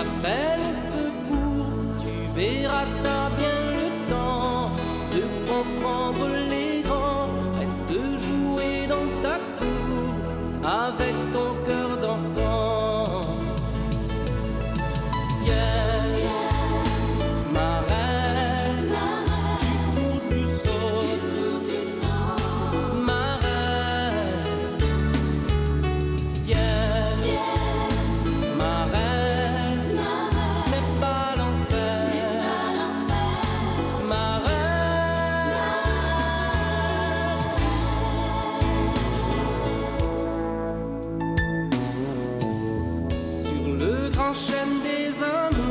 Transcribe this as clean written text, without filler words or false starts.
appelles au secours, tu verras, t'as bien le temps de comprendre les grands. Reste jouer dans ta cour avec ton cœur d'enfant. Ciel, ma reine, tu cours, tu sautes, ma reine. Ciel, ma reine, ce n'est pas l'enfer, ma reine. Sur le grand chêne des amours,